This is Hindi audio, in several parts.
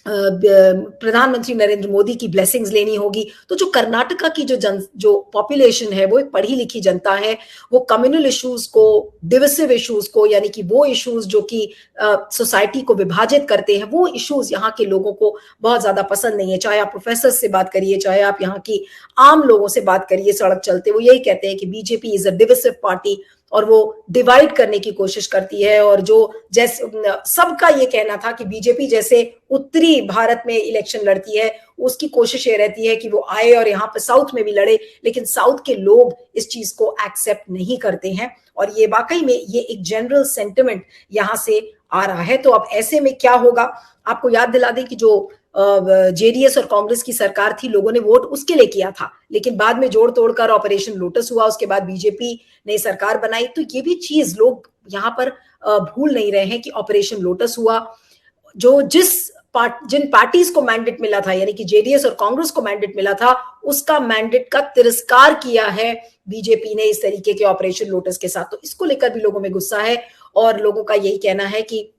प्रधानमंत्री नरेंद्र मोदी की ब्लेसिंग्स लेनी होगी। तो जो कर्नाटका की जो पॉपुलेशन है वो एक पढ़ी लिखी जनता है, वो कम्युनल इश्यूज को, डिविसिव इश्यूज को, यानी कि वो इश्यूज जो कि सोसाइटी को विभाजित करते हैं, वो इश्यूज यहाँ के लोगों को बहुत ज्यादा पसंद नहीं है। चाहे आप प्रोफेसर से बात करिए, चाहे आप यहाँ की आम लोगों से बात करिए सड़क चलते, वो यही कहते हैं कि BJP is a divisive party और वो डिवाइड करने की कोशिश करती है। और जो जैसे सबका ये कहना था कि बीजेपी जैसे उत्तरी भारत में इलेक्शन लड़ती है, उसकी कोशिश ये रहती है कि वो आए और यहाँ पे साउथ में भी लड़े, लेकिन साउथ के लोग इस चीज को एक्सेप्ट नहीं करते हैं। और ये वाकई में ये एक जनरल सेंटिमेंट यहाँ से आ रहा है। तो अब ऐसे में क्या होगा, आपको याद दिला दें कि जो जेडीएस और कांग्रेस की सरकार थी, लोगों ने वोट उसके लिए किया था, लेकिन बाद में जोड़ तोड़कर ऑपरेशन लोटस हुआ, उसके बाद बीजेपी ने सरकार बनाई। तो ये भी चीज लोग यहाँ पर भूल नहीं रहे हैं कि ऑपरेशन लोटस हुआ। जिन पार्टीज को मैंडेट मिला था, यानी कि जेडीएस और कांग्रेस को मैंडेट मिला था, उसका मैंडेट का तिरस्कार किया है बीजेपी ने इस तरीके के ऑपरेशन लोटस के साथ। तो इसको लेकर भी लोगों में गुस्सा है और लोगों का यही कहना है कि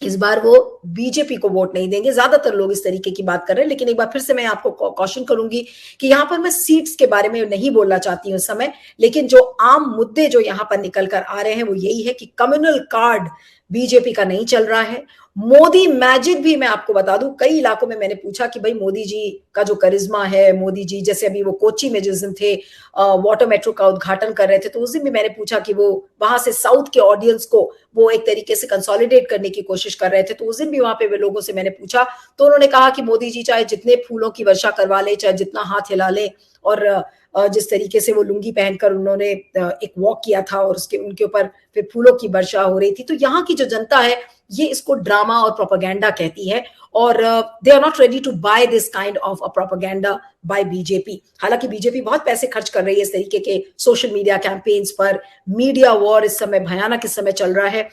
इस बार वो बीजेपी को वोट नहीं देंगे। ज्यादातर लोग इस तरीके की बात कर रहे हैं। लेकिन एक बार फिर से मैं आपको कॉशन करूंगी कि यहाँ पर मैं सीट्स के बारे में नहीं बोलना चाहती हूँ इस समय, लेकिन जो आम मुद्दे जो यहाँ पर निकल कर आ रहे हैं वो यही है कि कम्युनल कार्ड बीजेपी का नहीं चल रहा है। मोदी मैजिक भी मैं आपको बता दूं, कई इलाकों में मैंने पूछा कि भाई मोदी जी का जो करिश्मा है, मोदी जी जैसे अभी वो कोची में जिस दिन थे वाटर मेट्रो का उद्घाटन कर रहे थे, तो उस दिन भी मैंने पूछा कि वो वहां से साउथ के ऑडियंस को वो एक तरीके से कंसोलिडेट करने की कोशिश कर रहे थे। तो उस दिन भी वहां पे वे लोगों से मैंने पूछा, तो उन्होंने कहा कि मोदी जी चाहे जितने फूलों की वर्षा करवा ले, चाहे जितना हाथ हिला ले, और जिस तरीके से वो लुंगी पहनकर उन्होंने एक वॉक किया था और उसके उनके ऊपर फिर फूलों की वर्षा हो रही थी, तो यहाँ की जो जनता है ये इसको ड्रामा और प्रोपेगेंडा कहती है और they are not ready to buy this kind of a propaganda by BJP. हालांकि बीजेपी बहुत पैसे खर्च कर रही है इस तरीके के सोशल मीडिया कैंपेन्स पर, मीडिया वॉर इस समय भयानक इस समय चल रहा है,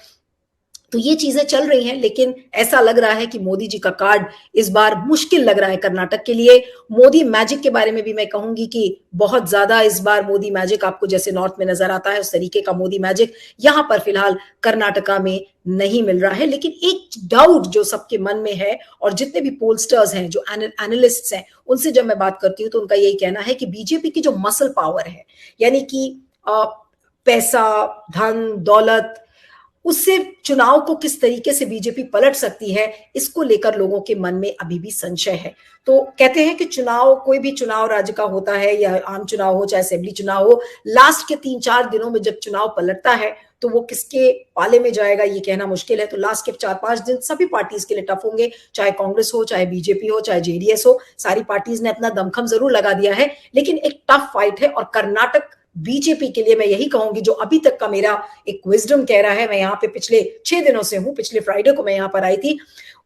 तो ये चीजें चल रही हैं। लेकिन ऐसा लग रहा है कि मोदी जी का कार्ड इस बार मुश्किल लग रहा है कर्नाटक के लिए। मोदी मैजिक के बारे में भी मैं कहूंगी कि बहुत ज्यादा इस बार मोदी मैजिक आपको जैसे नॉर्थ में नजर आता है उस तरीके का मोदी मैजिक यहां पर फिलहाल कर्नाटका में नहीं मिल रहा है। लेकिन एक डाउट जो सबके मन में है, और जितने भी पोलस्टर्स हैं, जो एनालिस्ट्स हैं, उनसे जब मैं बात करती हूँ तो उनका यही कहना है कि बीजेपी की जो मसल पावर है, यानी कि पैसा, धन, दौलत, उससे चुनाव को किस तरीके से बीजेपी पलट सकती है, इसको लेकर लोगों के मन में अभी भी संशय है। तो कहते हैं कि चुनाव, कोई भी चुनाव राज्य का होता है, या आम चुनाव हो चाहे असेंबली चुनाव हो, लास्ट के 3-4 दिनों में जब चुनाव पलटता है तो वो किसके पाले में जाएगा ये कहना मुश्किल है। तो लास्ट के 4-5 दिन सभी पार्टीज के लिए टफ होंगे, चाहे कांग्रेस हो, चाहे बीजेपी हो, चाहे जेडीएस हो। सारी पार्टीज ने अपना दमखम जरूर लगा दिया है, लेकिन एक टफ फाइट है। और कर्नाटक बीजेपी के लिए मैं यही कहूंगी, जो अभी तक का मेरा एक विजडम कह रहा है, मैं यहाँ पे पिछले 6 दिनों से हूं, पिछले फ्राइडे को मैं यहाँ पर आई थी,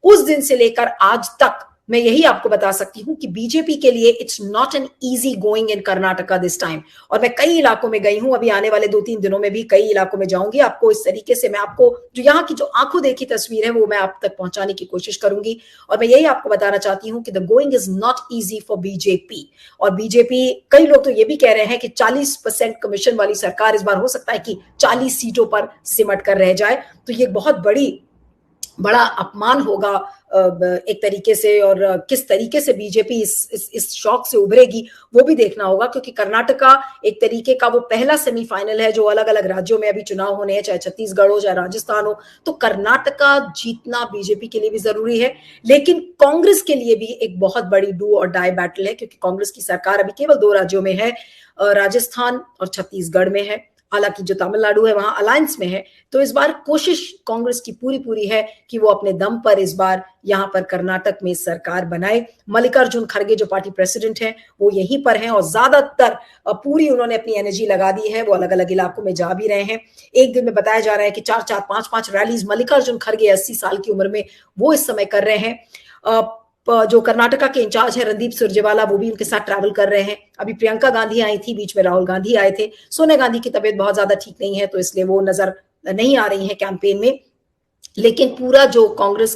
उस दिन से लेकर आज तक मैं यही आपको बता सकती हूं कि बीजेपी के लिए it's not an easy going in Karnataka this time. और मैं कई इलाकों में गई हूं, अभी आने वाले 2-3 दिनों में भी कई इलाकों में जाऊंगी। आपको इस तरीके से मैं आपको जो यहाँ की जो आंखों देखी तस्वीर है वो मैं आप तक पहुंचाने की कोशिश करूंगी। और मैं यही आपको बताना चाहती हूँ कि the going is not easy for BJP. और बीजेपी, कई लोग तो ये भी कह रहे हैं कि 40% कमीशन वाली सरकार इस बार हो सकता है कि 40 सीटों पर सिमट कर रह जाए। तो ये बहुत बड़ा अपमान होगा एक तरीके से। और किस तरीके से बीजेपी इस शॉक से उभरेगी वो भी देखना होगा, क्योंकि कर्नाटका एक तरीके का वो पहला सेमीफाइनल है जो अलग अलग राज्यों में अभी चुनाव होने हैं, चाहे छत्तीसगढ़ हो, चाहे राजस्थान हो। तो कर्नाटका जीतना बीजेपी के लिए भी जरूरी है, लेकिन कांग्रेस के लिए भी एक बहुत बड़ी डू और डाई बैटल है, क्योंकि कांग्रेस की सरकार अभी केवल 2 राज्यों में है, राजस्थान और छत्तीसगढ़ में है। हालांकि जो तमिलनाडु है वहां अलायंस में है। तो इस बार कोशिश कांग्रेस की पूरी है कि वो अपने दम पर इस बार यहां पर कर्नाटक में सरकार बनाए। मल्लिकार्जुन खड़गे जो पार्टी प्रेसिडेंट हैं वो यहीं पर हैं, और ज्यादातर पूरी उन्होंने अपनी एनर्जी लगा दी है, वो अलग अलग इलाकों में जा भी रहे हैं। एक दिन में बताया जा रहा है कि 4-4, 5-5 रैलीज मल्लिकार्जुन खड़गे 80 साल की उम्र में वो इस समय कर रहे हैं। जो कर्नाटका के इंचार्ज है रणदीप सुरजेवाला, वो भी उनके साथ ट्रैवल कर रहे हैं। अभी प्रियंका गांधी आई थी, बीच में राहुल गांधी आए थे। सोनिया गांधी की तबीयत बहुत ज्यादा ठीक नहीं है, तो इसलिए वो नजर नहीं आ रही है कैंपेन में। लेकिन कांग्रेस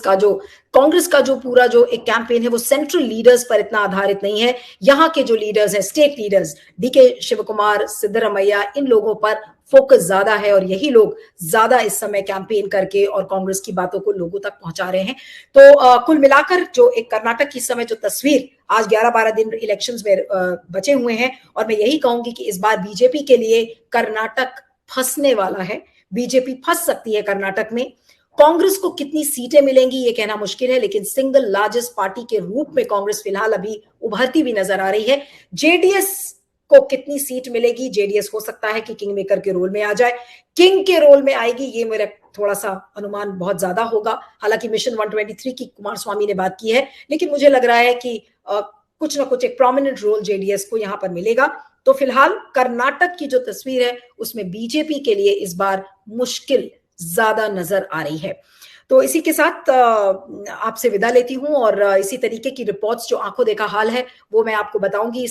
का जो पूरा जो एक कैंपेन है वो सेंट्रल लीडर्स पर इतना आधारित नहीं है। यहाँ के जो लीडर्स हैं, स्टेट लीडर्स, डीके शिवकुमार, सिद्धरमैया, इन लोगों पर फोकस ज्यादा है और यही लोग ज्यादा इस समय कैंपेन करके और कांग्रेस की बातों को लोगों तक पहुंचा रहे हैं। तो कुल मिलाकर जो एक कर्नाटक की समय जो तस्वीर, आज 11-12 दिन इलेक्शंस में बचे हुए हैं, और मैं यही कहूंगी कि इस बार बीजेपी के लिए कर्नाटक फंसने वाला है। बीजेपी फंस सकती है कर्नाटक में। कांग्रेस को कितनी सीटें मिलेंगी ये कहना मुश्किल है, लेकिन सिंगल लार्जेस्ट पार्टी के रूप में कांग्रेस फिलहाल अभी उभरती भी नजर आ रही है। जेडीएस को कितनी सीट मिलेगी? जेडीएस हो सकता है कि किंग मेकर के रोल में आ जाए। किंग के रोल में आएगी ये मेरा थोड़ा सा अनुमान बहुत ज्यादा होगा। हालांकि मिशन 123 की कुमार स्वामी ने बात की है, लेकिन मुझे लग रहा है कि कुछ ना कुछ एक प्रोमिनेंट रोल जेडीएस को यहां पर मिलेगा। तो फिलहाल कर्नाटक की जो तस्वीर है उसमें बीजेपी के लिए इस बार मुश्किल ज्यादा नजर आ रही है। तो इसी के साथ आपसे विदा लेती हूं, और इसी तरीके की रिपोर्ट्स जो आंखों देखा हाल है वो मैं आपको बताऊंगी।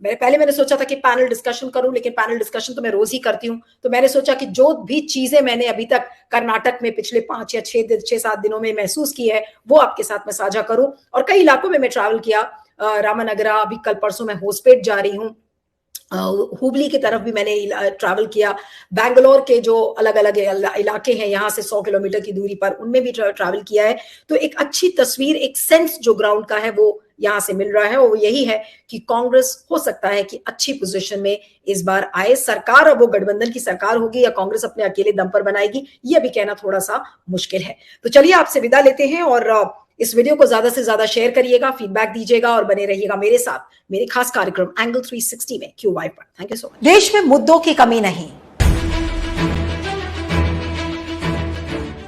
मैंने सोचा था कि पैनल डिस्कशन करूं, लेकिन पैनल डिस्कशन तो मैं रोज ही करती हूं। तो मैंने सोचा कि जो भी चीजें मैंने अभी तक कर्नाटक में पिछले 5 या 6-7 दिनों में महसूस की है वो आपके साथ मैं साझा करूं। और कई इलाकों में मैं ट्रैवल किया, रामनगरा, अभी कल परसों मैं होसपेट जा रही हूं, हुबली की तरफ भी मैंने ट्रैवल किया, बैंगलोर के जो अलग अलग इलाके हैं यहाँ से 100 किलोमीटर की दूरी पर, उनमें भी ट्रैवल किया है। तो एक अच्छी तस्वीर, एक सेंस जो ग्राउंड का है वो यहाँ से मिल रहा है, और वो यही है कि कांग्रेस हो सकता है कि अच्छी पोजीशन में इस बार आए। सरकार, अब वो गठबंधन की सरकार होगी या कांग्रेस अपने अकेले दम पर बनाएगी ये अभी कहना थोड़ा सा मुश्किल है। तो चलिए आपसे विदा लेते हैं, और इस वीडियो को ज्यादा से ज्यादा शेयर करिएगा, फीडबैक दीजिएगा और बने रहिएगा मेरे साथ मेरे खास कार्यक्रम एंगल 360 में क्यू वाई पर। Thank you so much. देश में मुद्दों की कमी नहीं,